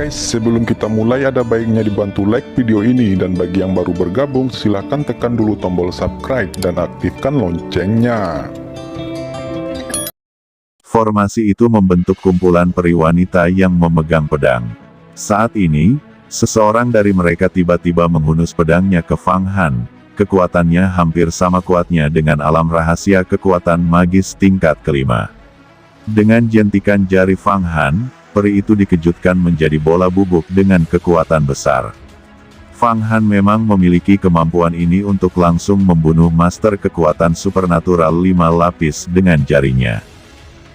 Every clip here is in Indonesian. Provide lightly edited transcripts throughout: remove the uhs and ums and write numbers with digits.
guys, sebelum kita mulai ada baiknya dibantu like video ini, dan bagi yang baru bergabung silahkan tekan dulu tombol subscribe dan aktifkan loncengnya. Formasi itu membentuk kumpulan peri wanita yang memegang pedang. Saat ini, seseorang dari mereka tiba-tiba menghunus pedangnya ke Fang Han. Kekuatannya hampir sama kuatnya dengan alam rahasia kekuatan magis tingkat kelima. Dengan jentikan jari Fang Han, peri itu dikejutkan menjadi bola bubuk dengan kekuatan besar. Fang Han memang memiliki kemampuan ini untuk langsung membunuh master kekuatan supernatural 5 lapis dengan jarinya.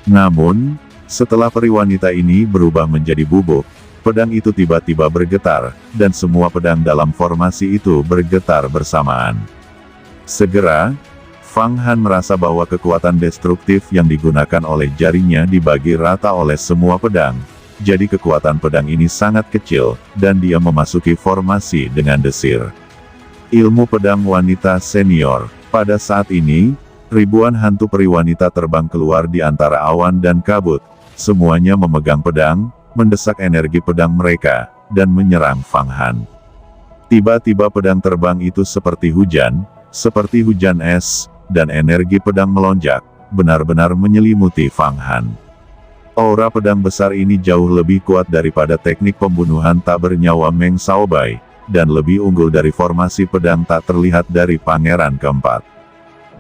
Namun, setelah peri wanita ini berubah menjadi bubuk, pedang itu tiba-tiba bergetar, dan semua pedang dalam formasi itu bergetar bersamaan. Segera, Fang Han merasa bahwa kekuatan destruktif yang digunakan oleh jarinya dibagi rata oleh semua pedang. Jadi kekuatan pedang ini sangat kecil, dan dia memasuki formasi dengan desir. Ilmu pedang wanita senior. Pada saat ini, ribuan hantu peri wanita terbang keluar di antara awan dan kabut. Semuanya memegang pedang, mendesak energi pedang mereka, dan menyerang Fang Han. Tiba-tiba pedang terbang itu seperti hujan es, dan energi pedang melonjak, benar-benar menyelimuti Fang Han. Aura pedang besar ini jauh lebih kuat daripada teknik pembunuhan tak bernyawa Meng Shaobai, dan lebih unggul dari formasi pedang tak terlihat dari pangeran keempat.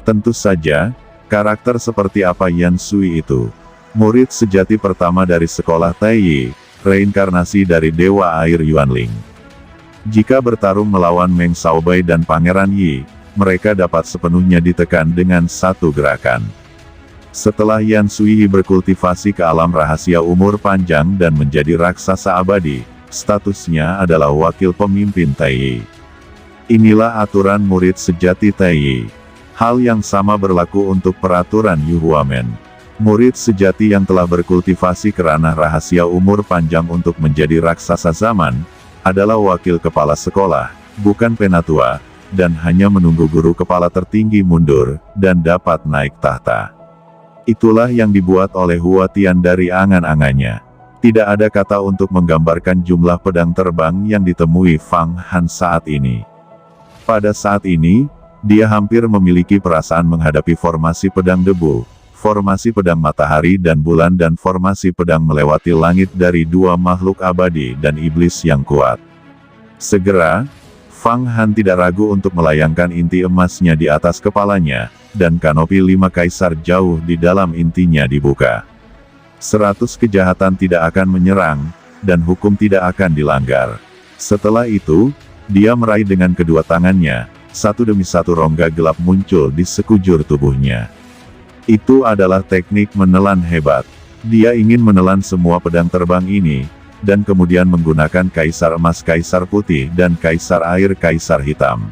Tentu saja, karakter seperti apa Yan Sui itu? Murid sejati pertama dari sekolah Taiyi, reinkarnasi dari Dewa Air Yuanling. Jika bertarung melawan Meng Shaobai dan Pangeran Yi, mereka dapat sepenuhnya ditekan dengan satu gerakan. Setelah Yan Sui berkultivasi ke alam rahasia umur panjang dan menjadi raksasa abadi, statusnya adalah wakil pemimpin Taiyi. Inilah aturan murid sejati Taiyi. Hal yang sama berlaku untuk peraturan Yu Huamen. Murid sejati yang telah berkultivasi ke ranah rahasia umur panjang untuk menjadi raksasa zaman, adalah wakil kepala sekolah, bukan penatua, dan hanya menunggu guru kepala tertinggi mundur, dan dapat naik tahta. Itulah yang dibuat oleh Hua Tian dari angan-angannya. Tidak ada kata untuk menggambarkan jumlah pedang terbang yang ditemui Fang Han saat ini. Pada saat ini, dia hampir memiliki perasaan menghadapi formasi pedang debu, formasi pedang matahari dan bulan dan formasi pedang melewati langit dari dua makhluk abadi dan iblis yang kuat. Segera, Fang Han tidak ragu untuk melayangkan inti emasnya di atas kepalanya, dan kanopi 5 kaisar jauh di dalam intinya dibuka. 100 kejahatan tidak akan menyerang, dan hukum tidak akan dilanggar. Setelah itu, dia meraih dengan kedua tangannya, satu demi satu rongga gelap muncul di sekujur tubuhnya. Itu adalah teknik menelan hebat. Dia ingin menelan semua pedang terbang ini, dan kemudian menggunakan kaisar emas, kaisar putih, dan kaisar air, kaisar hitam.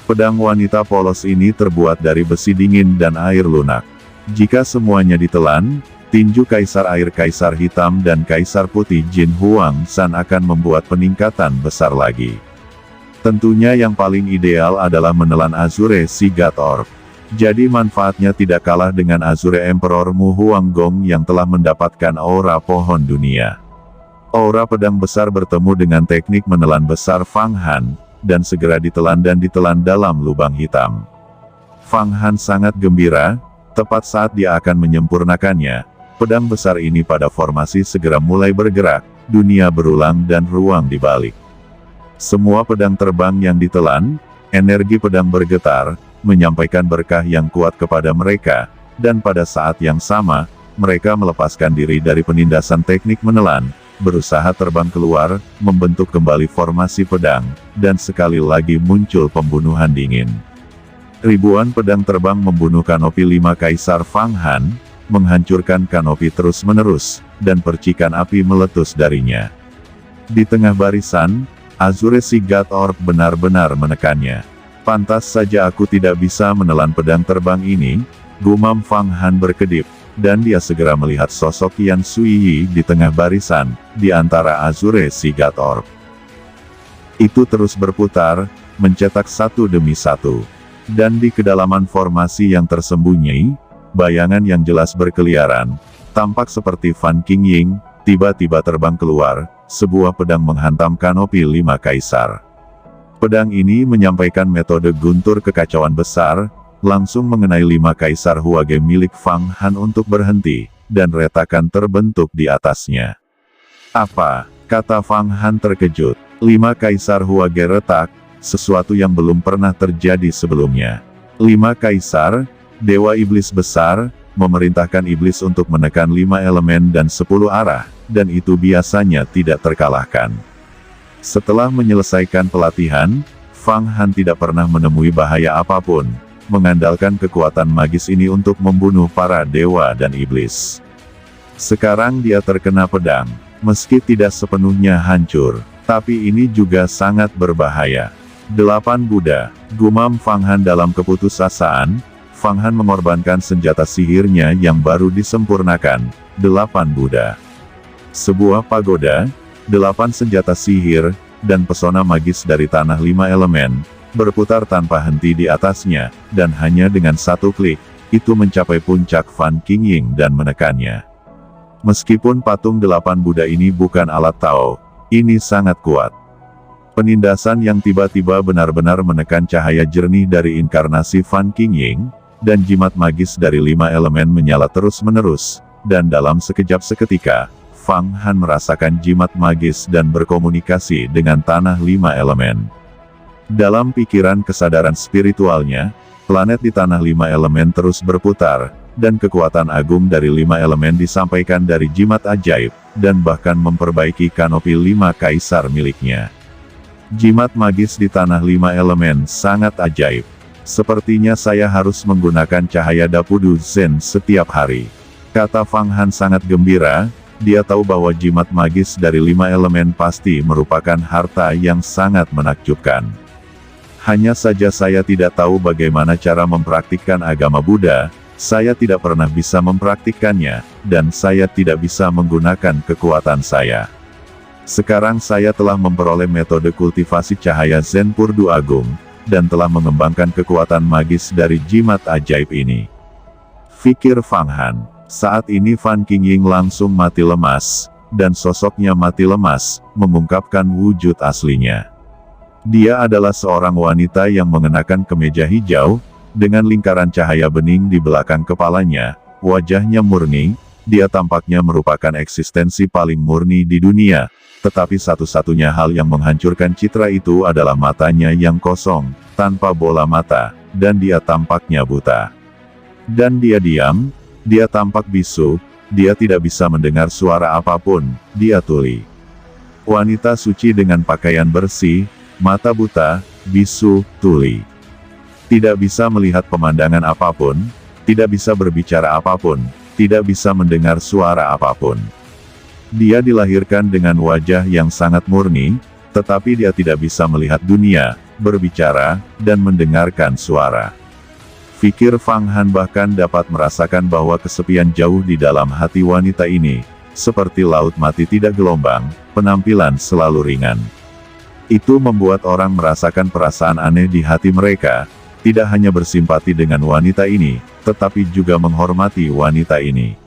Pedang wanita polos ini terbuat dari besi dingin dan air lunak. Jika semuanya ditelan, tinju kaisar air, kaisar hitam, dan kaisar putih Jin Huang San akan membuat peningkatan besar lagi. Tentunya yang paling ideal adalah menelan Azure Sigat Orb. Jadi manfaatnya tidak kalah dengan Azure Emperor Mu Huanggong yang telah mendapatkan aura pohon dunia. Aura pedang besar bertemu dengan teknik menelan besar Fang Han, dan segera ditelan dalam lubang hitam. Fang Han sangat gembira, tepat saat dia akan menyempurnakannya, pedang besar ini pada formasi segera mulai bergerak, dunia berulang dan ruang dibalik. Semua pedang terbang yang ditelan, energi pedang bergetar, menyampaikan berkah yang kuat kepada mereka, dan pada saat yang sama, mereka melepaskan diri dari penindasan teknik menelan, berusaha terbang keluar, membentuk kembali formasi pedang, dan sekali lagi muncul pembunuhan dingin. Ribuan pedang terbang membunuh kanopi 5 kaisar Fang Han, menghancurkan kanopi terus-menerus, dan percikan api meletus darinya. Di tengah barisan, Azure Sigat Orb benar-benar menekannya. Pantas saja aku tidak bisa menelan pedang terbang ini, gumam Fang Han berkedip. Dan dia segera melihat sosok Yan Sui di tengah barisan, di antara Azure Sigat Orb. Itu terus berputar, mencetak satu demi satu. Dan di kedalaman formasi yang tersembunyi, bayangan yang jelas berkeliaran, tampak seperti Fan Qingying, tiba-tiba terbang keluar, sebuah pedang menghantam kanopi 5 kaisar. Pedang ini menyampaikan metode guntur kekacauan besar, langsung mengenai 5 kaisar Huage milik Fang Han untuk berhenti, dan retakan terbentuk di atasnya. Apa? Kata Fang Han terkejut. 5 kaisar Huage retak, sesuatu yang belum pernah terjadi sebelumnya. 5 kaisar, dewa iblis besar, memerintahkan iblis untuk menekan 5 elemen dan 10 arah, dan itu biasanya tidak terkalahkan. Setelah menyelesaikan pelatihan, Fang Han tidak pernah menemui bahaya apapun, mengandalkan kekuatan magis ini untuk membunuh para dewa dan iblis. Sekarang dia terkena pedang, meski tidak sepenuhnya hancur, tapi ini juga sangat berbahaya. 8 Buddha, gumam Fang Han dalam keputusasaan. Fang Han mengorbankan senjata sihirnya yang baru disempurnakan, 8 Buddha. Sebuah pagoda, 8 senjata sihir, dan pesona magis dari tanah 5 elemen, berputar tanpa henti di atasnya, dan hanya dengan satu klik, itu mencapai puncak Fan Qingying dan menekannya. Meskipun patung 8 Buddha ini bukan alat Tao, ini sangat kuat. Penindasan yang tiba-tiba benar-benar menekan cahaya jernih dari inkarnasi Fan Qingying, dan jimat magis dari 5 elemen menyala terus-menerus, dan dalam sekejap seketika, Fang Han merasakan jimat magis dan berkomunikasi dengan tanah 5 elemen. Dalam pikiran kesadaran spiritualnya, planet di tanah 5 elemen terus berputar, dan kekuatan agung dari 5 elemen disampaikan dari jimat ajaib, dan bahkan memperbaiki kanopi 5 kaisar miliknya. Jimat magis di tanah 5 elemen sangat ajaib. Sepertinya saya harus menggunakan cahaya Dapudu Zen setiap hari. Kata Fang Han sangat gembira, dia tahu bahwa jimat magis dari 5 elemen pasti merupakan harta yang sangat menakjubkan. Hanya saja saya tidak tahu bagaimana cara mempraktikkan agama Buddha, saya tidak pernah bisa mempraktikkannya, dan saya tidak bisa menggunakan kekuatan saya. Sekarang saya telah memperoleh metode kultivasi cahaya Zen Purdu Agung, dan telah mengembangkan kekuatan magis dari jimat ajaib ini. Fikir Fang Han. Saat ini Fan Qingying langsung mati lemas, dan sosoknya mati lemas, mengungkapkan wujud aslinya. Dia adalah seorang wanita yang mengenakan kemeja hijau, dengan lingkaran cahaya bening di belakang kepalanya, wajahnya murni, dia tampaknya merupakan eksistensi paling murni di dunia. Tetapi satu-satunya hal yang menghancurkan citra itu adalah matanya yang kosong, tanpa bola mata, dan dia tampaknya buta. Dan dia diam, dia tampak bisu, dia tidak bisa mendengar suara apapun, dia tuli. Wanita suci dengan pakaian bersih, mata buta, bisu, tuli. Tidak bisa melihat pemandangan apapun, tidak bisa berbicara apapun, tidak bisa mendengar suara apapun. Dia dilahirkan dengan wajah yang sangat murni, tetapi dia tidak bisa melihat dunia, berbicara, dan mendengarkan suara. Fikir Fang Han bahkan dapat merasakan bahwa kesepian jauh di dalam hati wanita ini, seperti laut mati tidak gelombang, penampilan selalu ringan. Itu membuat orang merasakan perasaan aneh di hati mereka, tidak hanya bersimpati dengan wanita ini, tetapi juga menghormati wanita ini.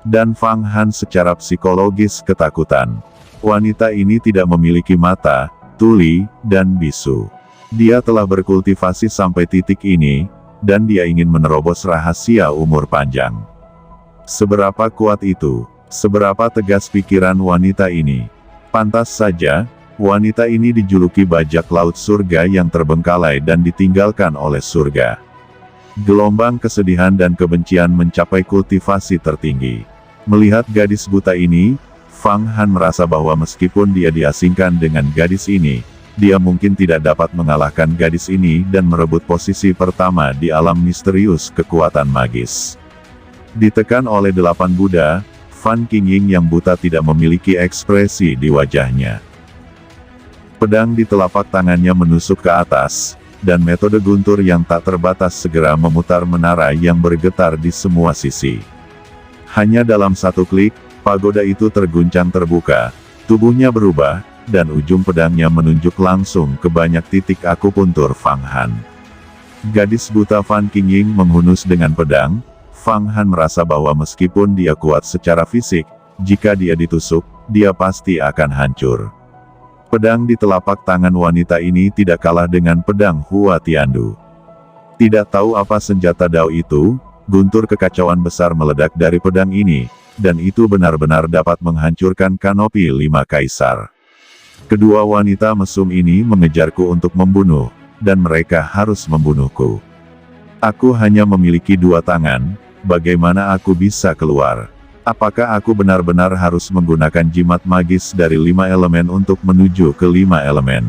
Dan Fang Han secara psikologis ketakutan. Wanita ini tidak memiliki mata, tuli, dan bisu. Dia telah berkultivasi sampai titik ini, dan dia ingin menerobos rahasia umur panjang. Seberapa kuat itu? Seberapa tegas pikiran wanita ini? Pantas saja, wanita ini dijuluki bajak laut surga yang terbengkalai dan ditinggalkan oleh surga. Gelombang kesedihan dan kebencian mencapai kultivasi tertinggi. Melihat gadis buta ini, Fang Han merasa bahwa meskipun dia diasingkan dengan gadis ini, dia mungkin tidak dapat mengalahkan gadis ini dan merebut posisi pertama di alam misterius kekuatan magis. Ditekan oleh 8 Buddha, Fan Qingying yang buta tidak memiliki ekspresi di wajahnya. Pedang di telapak tangannya menusuk ke atas, dan metode guntur yang tak terbatas segera memutar menara yang bergetar di semua sisi. Hanya dalam satu klik, pagoda itu terguncang terbuka, tubuhnya berubah, dan ujung pedangnya menunjuk langsung ke banyak titik akupuntur Fang Han. Gadis buta Fan Qingying menghunus dengan pedang. Fang Han merasa bahwa meskipun dia kuat secara fisik, jika dia ditusuk, dia pasti akan hancur. Pedang di telapak tangan wanita ini tidak kalah dengan pedang Hua Tiandu. Tidak tahu apa senjata Dao itu, guntur kekacauan besar meledak dari pedang ini, dan itu benar-benar dapat menghancurkan kanopi 5 kaisar. Kedua wanita mesum ini mengejarku untuk membunuh, dan mereka harus membunuhku. Aku hanya memiliki 2 tangan, bagaimana aku bisa keluar? Apakah aku benar-benar harus menggunakan jimat magis dari 5 elemen untuk menuju ke 5 elemen?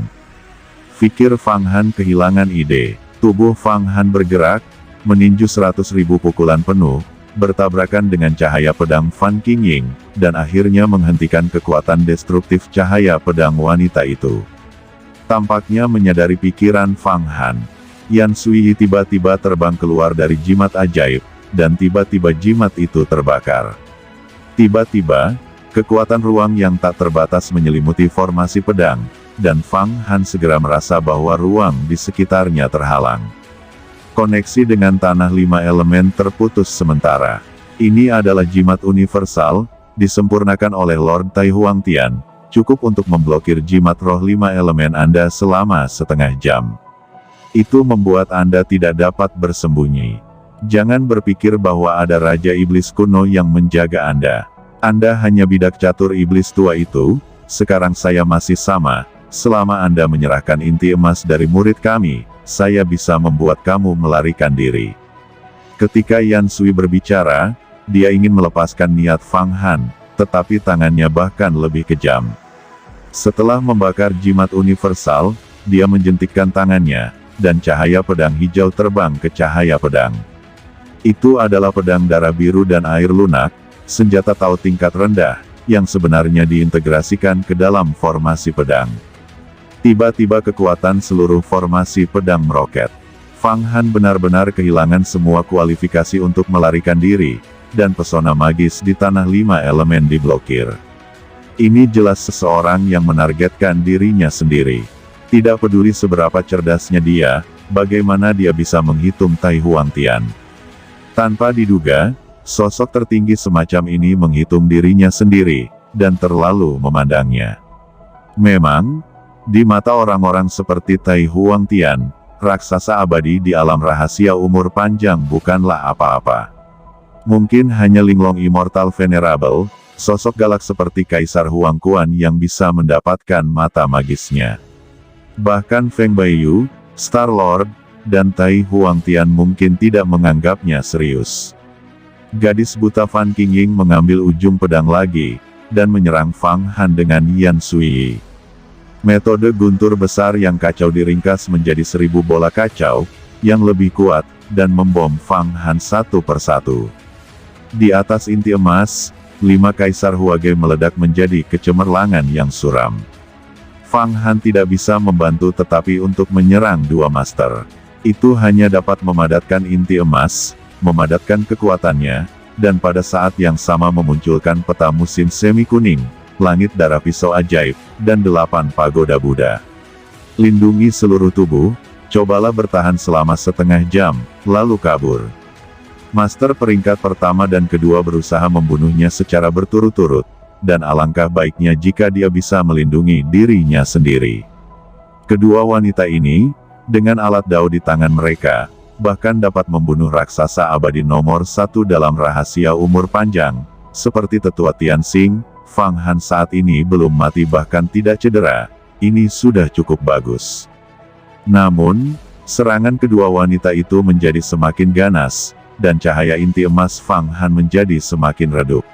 Pikir Fang Han kehilangan ide. Tubuh Fang Han bergerak, meninju 100.000 pukulan penuh, bertabrakan dengan cahaya pedang Fan Qingying, dan akhirnya menghentikan kekuatan destruktif cahaya pedang wanita itu. Tampaknya menyadari pikiran Fang Han, Yan Sui tiba-tiba terbang keluar dari jimat ajaib, dan tiba-tiba jimat itu terbakar. Tiba-tiba, kekuatan ruang yang tak terbatas menyelimuti formasi pedang, dan Fang Han segera merasa bahwa ruang di sekitarnya terhalang. Koneksi dengan tanah 5 elemen terputus sementara. Ini adalah jimat universal, disempurnakan oleh Lord Tai Huangtian, cukup untuk memblokir jimat roh 5 elemen Anda selama setengah jam. Itu membuat Anda tidak dapat bersembunyi. Jangan berpikir bahwa ada Raja Iblis kuno yang menjaga Anda. Anda hanya bidak catur iblis tua itu, sekarang saya masih sama, selama Anda menyerahkan inti emas dari murid kami, saya bisa membuat kamu melarikan diri. Ketika Yan Sui berbicara, dia ingin melepaskan niat Fang Han, tetapi tangannya bahkan lebih kejam. Setelah membakar jimat universal, dia menjentikkan tangannya, dan cahaya pedang hijau terbang ke cahaya pedang. Itu adalah pedang darah biru dan air lunak, senjata Tao tingkat rendah, yang sebenarnya diintegrasikan ke dalam formasi pedang. Tiba-tiba kekuatan seluruh formasi pedang meroket. Fang Han benar-benar kehilangan semua kualifikasi untuk melarikan diri, dan pesona magis di tanah 5 elemen diblokir. Ini jelas seseorang yang menargetkan dirinya sendiri. Tidak peduli seberapa cerdasnya dia, bagaimana dia bisa menghitung Tai Huangtian. Tanpa diduga, sosok tertinggi semacam ini menghitung dirinya sendiri, dan terlalu memandangnya. Memang, di mata orang-orang seperti Tai Huangtian, raksasa abadi di alam rahasia umur panjang bukanlah apa-apa. Mungkin hanya Linglong Immortal Venerable, sosok galak seperti Kaisar Huangquan yang bisa mendapatkan mata magisnya. Bahkan Feng Baiyu, Star Lord, dan Tai Huangtian mungkin tidak menganggapnya serius. Gadis buta Fan Qingying mengambil ujung pedang lagi, dan menyerang Fang Han dengan Yan Sui. Metode guntur besar yang kacau diringkas menjadi 1000 bola kacau, yang lebih kuat, dan membom Fang Han satu persatu. Di atas inti emas, 5 kaisar Huage meledak menjadi kecemerlangan yang suram. Fang Han tidak bisa membantu tetapi untuk menyerang 2 master. Itu hanya dapat memadatkan inti emas, memadatkan kekuatannya, dan pada saat yang sama memunculkan peta musim semi kuning, langit darah pisau ajaib, dan 8 pagoda Buddha. Lindungi seluruh tubuh, cobalah bertahan selama setengah jam, lalu kabur. Master peringkat pertama dan kedua berusaha membunuhnya secara berturut-turut, dan alangkah baiknya jika dia bisa melindungi dirinya sendiri. Kedua wanita ini, dengan alat Dao di tangan mereka, bahkan dapat membunuh raksasa abadi nomor 1 dalam rahasia umur panjang, seperti Tetua Tianxing. Fang Han saat ini belum mati bahkan tidak cedera, ini sudah cukup bagus. Namun, serangan kedua wanita itu menjadi semakin ganas, dan cahaya inti emas Fang Han menjadi semakin redup.